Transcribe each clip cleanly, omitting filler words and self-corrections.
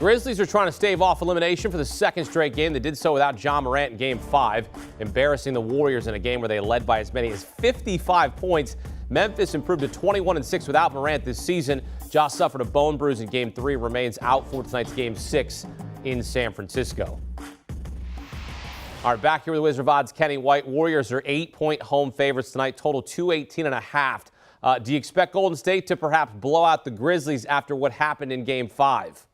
Grizzlies are trying to stave off elimination for the second straight game. They did so without Ja Morant in Game 5, embarrassing the Warriors in a game where they led by as many as 55 points. Memphis improved to 21-6 without Morant this season. Ja suffered a bone bruise in Game 3, remains out for tonight's Game 6 in San Francisco. All right, back here with Wizard of Odds, Kenny White. Warriors are 8-point home favorites tonight, total 218.5. Do you expect Golden State to perhaps blow out the Grizzlies after what happened in Game 5?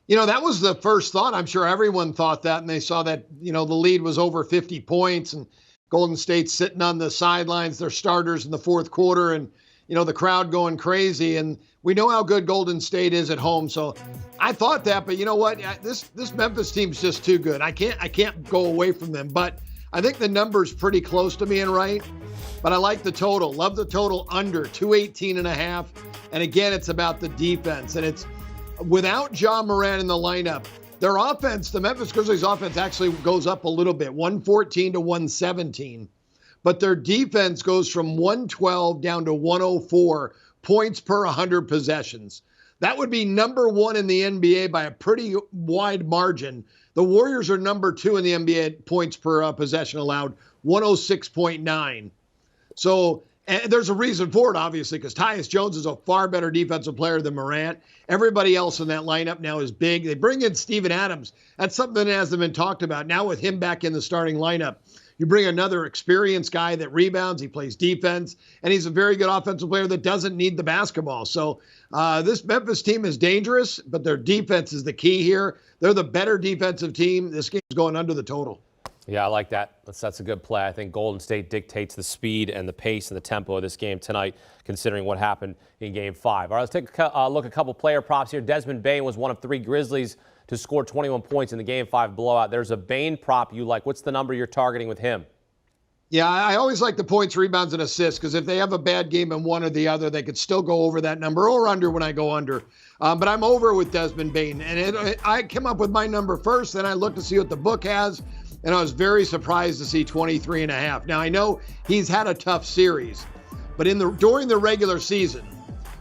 You know, that was the first thought. I'm sure everyone thought that, and they saw that, you know, the lead was over 50 points, and Golden State sitting on the sidelines, their starters in the fourth quarter, and, you know, the crowd going crazy. And we know how good Golden State is at home, so I thought that. But you know what? This Memphis team's just too good. I can't go away from them. But I think the number's pretty close to being right. But I like the total. Love the total under 218.5. And again, it's about the defense, and it's without Ja Morant in the lineup. Their offense, the Memphis Grizzlies offense, actually goes up a little bit, 114 to 117. But their defense goes from 112 down to 104 points per 100 possessions. That would be number one in the NBA by a pretty wide margin. The Warriors are number 2 in the NBA points per possession allowed, 106.9. So and there's a reason for it, obviously, because Tyus Jones is a far better defensive player than Morant. Everybody else in that lineup now is big. They bring in Steven Adams. That's something that hasn't been talked about. Now with him back in the starting lineup, you bring another experienced guy that rebounds, he plays defense, and he's a very good offensive player that doesn't need the basketball. So this Memphis team is dangerous, but their defense is the key here. They're the better defensive team. This game's going under the total. Yeah, I like that. That's a good play. I think Golden State dictates the speed and the pace and the tempo of this game tonight, considering what happened in Game 5. All right, let's take a look at a couple player props here. Desmond Bane was one of 3 Grizzlies to score 21 points in the Game 5 blowout. There's a Bane prop you like. What's the number you're targeting with him? Yeah, I always like the points, rebounds, and assists, because if they have a bad game in one or the other, they could still go over that number or under when I go under. But I'm over with Desmond Bane. And I came up with my number first, then I looked to see what the book has, and I was very surprised to see 23.5. Now, I know he's had a tough series, but during the regular season,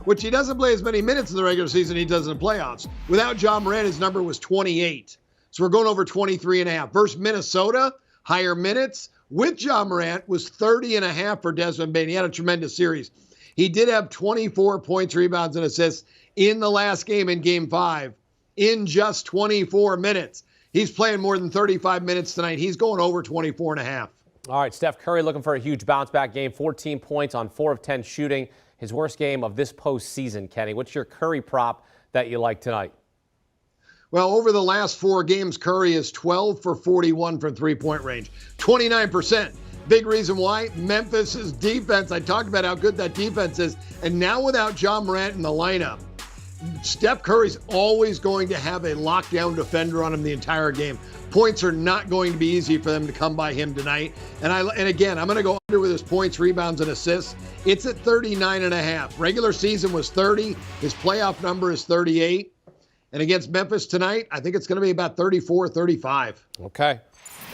which he doesn't play as many minutes in the regular season he does in the playoffs. Without Ja Morant, his number was 28. So we're going over 23.5. Versus Minnesota, higher minutes. With Ja Morant was 30.5 for Desmond Bane. He had a tremendous series. He did have 24 points, rebounds, and assists in the last game in Game 5 in just 24 minutes. He's playing more than 35 minutes tonight. He's going over 24.5. All right, Steph Curry looking for a huge bounce-back game. 14 points on 4 of 10 shooting. His worst game of this postseason, Kenny. What's your Curry prop that you like tonight? Well, over the last 4 games, Curry is 12 for 41 from three-point range, 29%. Big reason why, Memphis's defense. I talked about how good that defense is. And now without Ja Morant in the lineup, Steph Curry's always going to have a lockdown defender on him the entire game. Points are not going to be easy for them to come by him tonight. And again, I'm going to go under with his points, rebounds, and assists. It's at 39.5. Regular season was 30. His playoff number is 38. And against Memphis tonight, I think it's going to be about 34, 35. Okay.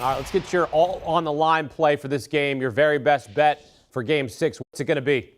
All right, let's get your all-on-the-line play for this game, your very best bet for Game 6. What's it going to be?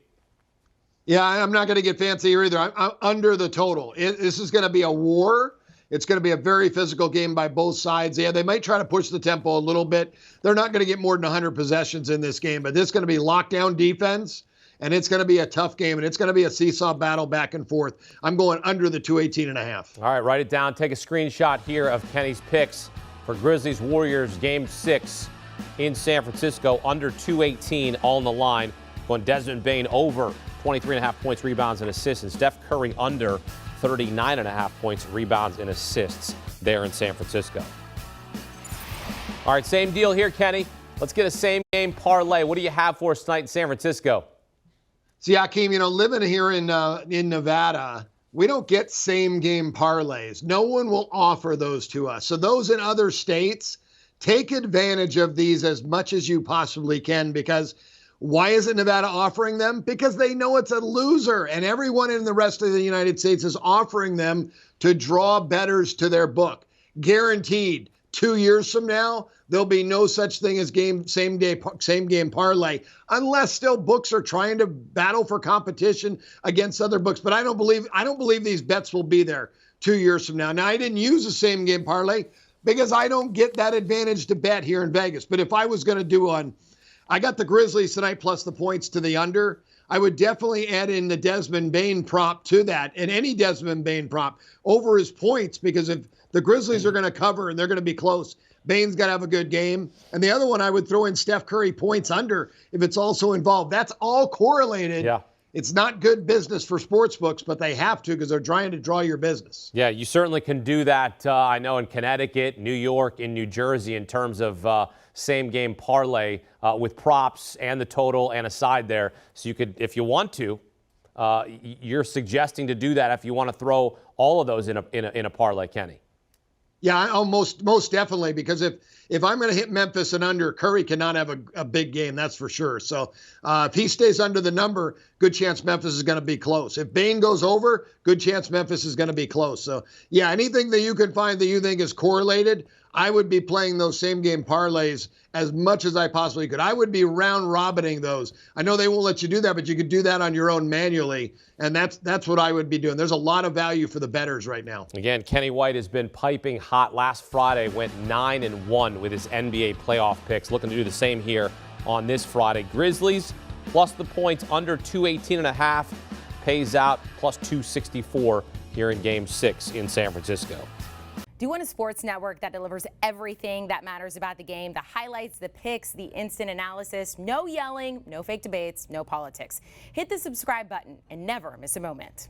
Yeah, I'm not going to get fancy here either. I'm under the total. This is going to be a war. It's going to be a very physical game by both sides. Yeah, they might try to push the tempo a little bit. They're not going to get more than 100 possessions in this game, but this is going to be lockdown defense, and it's going to be a tough game, and it's going to be a seesaw battle back and forth. I'm going under the 218.5. All right, write it down. Take a screenshot here of Kenny's picks for Grizzlies Warriors Game 6 in San Francisco, under 218 on the line. Going Desmond Bane over 23.5 points, rebounds, and assists, and Steph Curry under 39.5 points, rebounds, and assists there in San Francisco. All right, same deal here, Kenny. Let's get a same-game parlay. What do you have for us tonight in San Francisco? See, Hakeem, living here in Nevada, we don't get same-game parlays. No one will offer those to us. So those in other states, take advantage of these as much as you possibly can, because why isn't Nevada offering them? Because they know it's a loser, and everyone in the rest of the United States is offering them to draw bettors to their book. Guaranteed, 2 years from now, there'll be no such thing as same game parlay, unless still books are trying to battle for competition against other books. But I don't believe these bets will be there. 2 years from now. Now, I didn't use the same game parlay because I don't get that advantage to bet here in Vegas. But if I was going to do one, I got the Grizzlies tonight plus the points to the under. I would definitely add in the Desmond Bane prop to that, and any Desmond Bane prop over his points, because if the Grizzlies are going to cover and they're going to be close, Bane's got to have a good game. And the other one, I would throw in Steph Curry points under if it's also involved. That's all correlated. Yeah. It's not good business for sports books, but they have to because they're trying to draw your business. Yeah, you certainly can do that, I know, in Connecticut, New York, in New Jersey in terms of same-game parlay with props and the total and a side there. So you could, if you want to, you're suggesting to do that if you want to throw all of those in a parlay, Kenny. Yeah, most definitely, because if I'm going to hit Memphis and under, Curry cannot have a big game, that's for sure. So if he stays under the number, good chance Memphis is going to be close. If Bane goes over, good chance Memphis is going to be close. So, yeah, anything that you can find that you think is correlated, I would be playing those same-game parlays as much as I possibly could. I would be round-robining those. I know they won't let you do that, but you could do that on your own manually, and that's what I would be doing. There's a lot of value for the bettors right now. Again, Kenny White has been piping hot. Last Friday went 9-1 with his NBA playoff picks. Looking to do the same here on this Friday. Grizzlies plus the points under 218.5 pays out plus 264 here in Game 6 in San Francisco. Do you want a sports network that delivers everything that matters about the game? The highlights, the picks, the instant analysis, no yelling, no fake debates, no politics. Hit the subscribe button and never miss a moment.